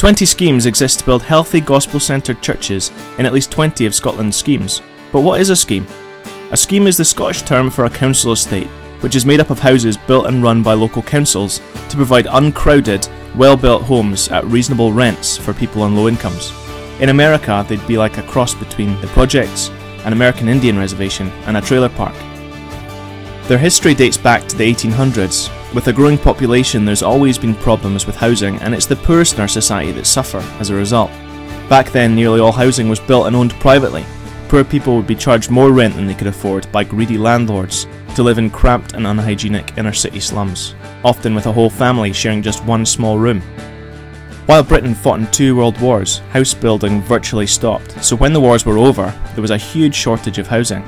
20 schemes exist to build healthy gospel-centred churches in at least 20 of Scotland's schemes. But what is a scheme? A scheme is the Scottish term for a council estate, which is made up of houses built and run by local councils to provide uncrowded, well-built homes at reasonable rents for people on low incomes. In America, they'd be like a cross between the projects, an American Indian reservation, and a trailer park. Their history dates back to the 1800s. With a growing population, there's always been problems with housing, and it's the poorest in our society that suffer as a result. Back then, nearly all housing was built and owned privately. Poor people would be charged more rent than they could afford by greedy landlords to live in cramped and unhygienic inner city slums, often with a whole family sharing just one small room. While Britain fought in 2 world wars, house building virtually stopped, so when the wars were over, there was a huge shortage of housing.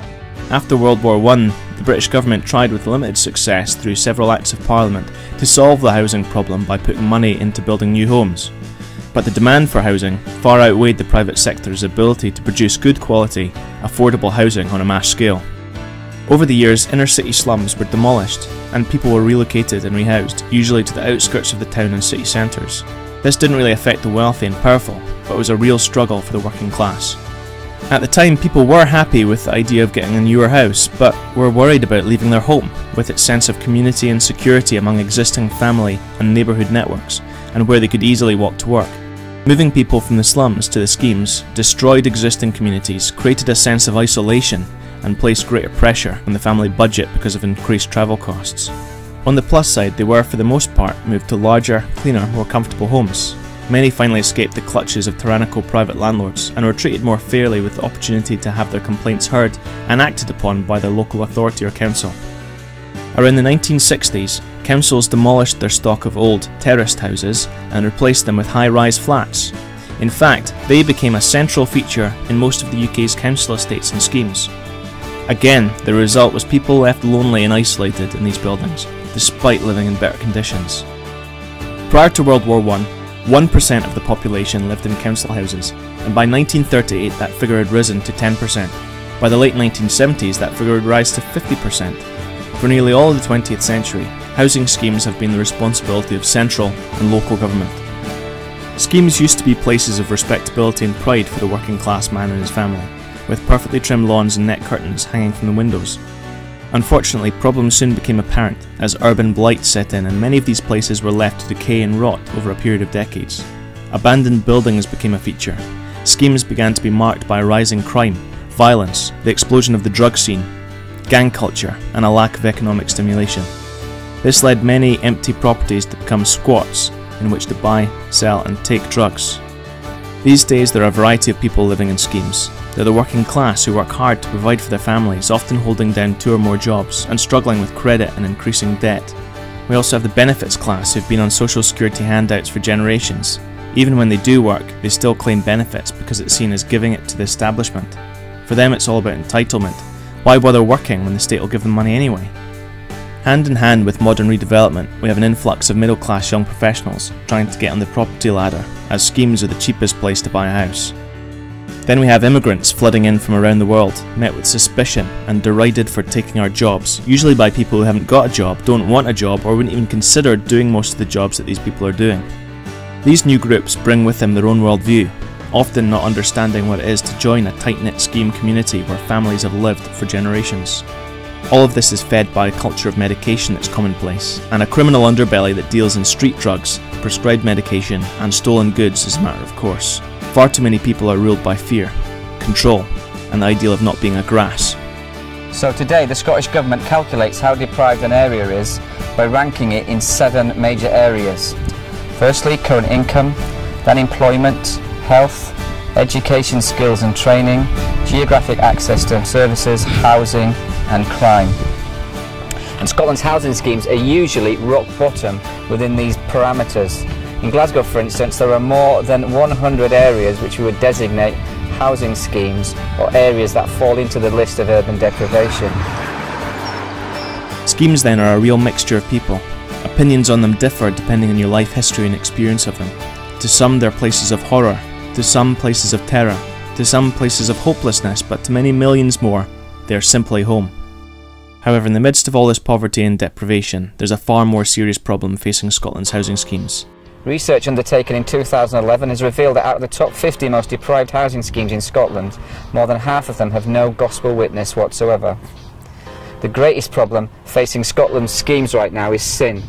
After World War I, the British government tried with limited success through several Acts of Parliament to solve the housing problem by putting money into building new homes. But the demand for housing far outweighed the private sector's ability to produce good quality, affordable housing on a mass scale. Over the years, inner city slums were demolished, and people were relocated and rehoused, usually to the outskirts of the town and city centres. This didn't really affect the wealthy and powerful, but was a real struggle for the working class. At the time, people were happy with the idea of getting a newer house, but were worried about leaving their home, with its sense of community and security among existing family and neighbourhood networks, and where they could easily walk to work. Moving people from the slums to the schemes destroyed existing communities, created a sense of isolation, and placed greater pressure on the family budget because of increased travel costs. On the plus side, they were, for the most part, moved to larger, cleaner, more comfortable homes. Many finally escaped the clutches of tyrannical private landlords and were treated more fairly with the opportunity to have their complaints heard and acted upon by their local authority or council. Around the 1960s, councils demolished their stock of old, terraced houses and replaced them with high-rise flats. In fact, they became a central feature in most of the UK's council estates and schemes. Again, the result was people left lonely and isolated in these buildings, despite living in better conditions. Prior to World War I, 1% of the population lived in council houses, and by 1938 that figure had risen to 10%. By the late 1970s that figure would rise to 50%. For nearly all of the 20th century, housing schemes have been the responsibility of central and local government. Schemes used to be places of respectability and pride for the working class man and his family, with perfectly trimmed lawns and net curtains hanging from the windows. Unfortunately, problems soon became apparent as urban blight set in, and many of these places were left to decay and rot over a period of decades. Abandoned buildings became a feature. Schemes began to be marked by rising crime, violence, the explosion of the drug scene, gang culture, and a lack of economic stimulation. This led many empty properties to become squats in which to buy, sell, and take drugs. These days there are a variety of people living in schemes. They're the working class who work hard to provide for their families, often holding down 2 or more jobs and struggling with credit and increasing debt. We also have the benefits class who've been on social security handouts for generations. Even when they do work, they still claim benefits because it's seen as giving it to the establishment. For them it's all about entitlement. Why bother working when the state will give them money anyway? Hand in hand with modern redevelopment, we have an influx of middle-class young professionals trying to get on the property ladder, as schemes are the cheapest place to buy a house. Then we have immigrants flooding in from around the world, met with suspicion and derided for taking our jobs, usually by people who haven't got a job, don't want a job, or wouldn't even consider doing most of the jobs that these people are doing. These new groups bring with them their own worldview, often not understanding what it is to join a tight-knit scheme community where families have lived for generations. All of this is fed by a culture of medication that's commonplace, and a criminal underbelly that deals in street drugs, prescribed medication, and stolen goods as a matter of course. Far too many people are ruled by fear, control, and the ideal of not being a grass. So today the Scottish Government calculates how deprived an area is by ranking it in 7 major areas. Firstly, current income, then employment, health, education, skills and training, geographic access to services, housing and crime. And Scotland's housing schemes are usually rock bottom within these parameters. In Glasgow, for instance, there are more than 100 areas which we would designate housing schemes, or areas that fall into the list of urban deprivation. Schemes then are a real mixture of people. Opinions on them differ depending on your life history and experience of them. To some they're places of horror, to some places of terror, to some places of hopelessness, but to many millions more, they are simply home. However, in the midst of all this poverty and deprivation, there's a far more serious problem facing Scotland's housing schemes. Research undertaken in 2011 has revealed that out of the top 50 most deprived housing schemes in Scotland, more than half of them have no gospel witness whatsoever. The greatest problem facing Scotland's schemes right now is sin.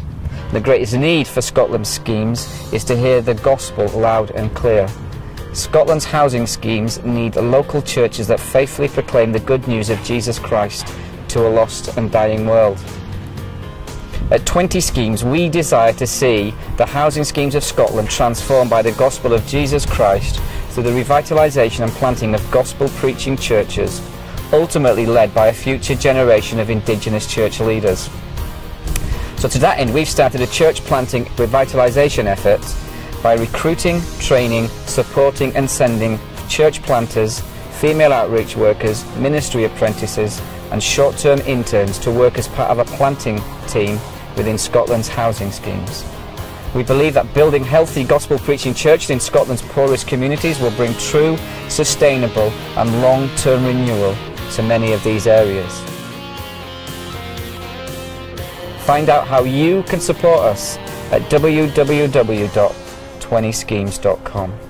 The greatest need for Scotland's schemes is to hear the gospel loud and clear. Scotland's housing schemes need local churches that faithfully proclaim the good news of Jesus Christ to a lost and dying world. At 20 schemes, we desire to see the housing schemes of Scotland transformed by the gospel of Jesus Christ through the revitalisation and planting of gospel-preaching churches, ultimately led by a future generation of Indigenous church leaders. So to that end, we've started a church planting revitalisation effort by recruiting, training, supporting and sending church planters, female outreach workers, ministry apprentices and short-term interns to work as part of a planting team within Scotland's housing schemes. We believe that building healthy gospel-preaching churches in Scotland's poorest communities will bring true, sustainable and long-term renewal to many of these areas. Find out how you can support us at www.20schemes.com.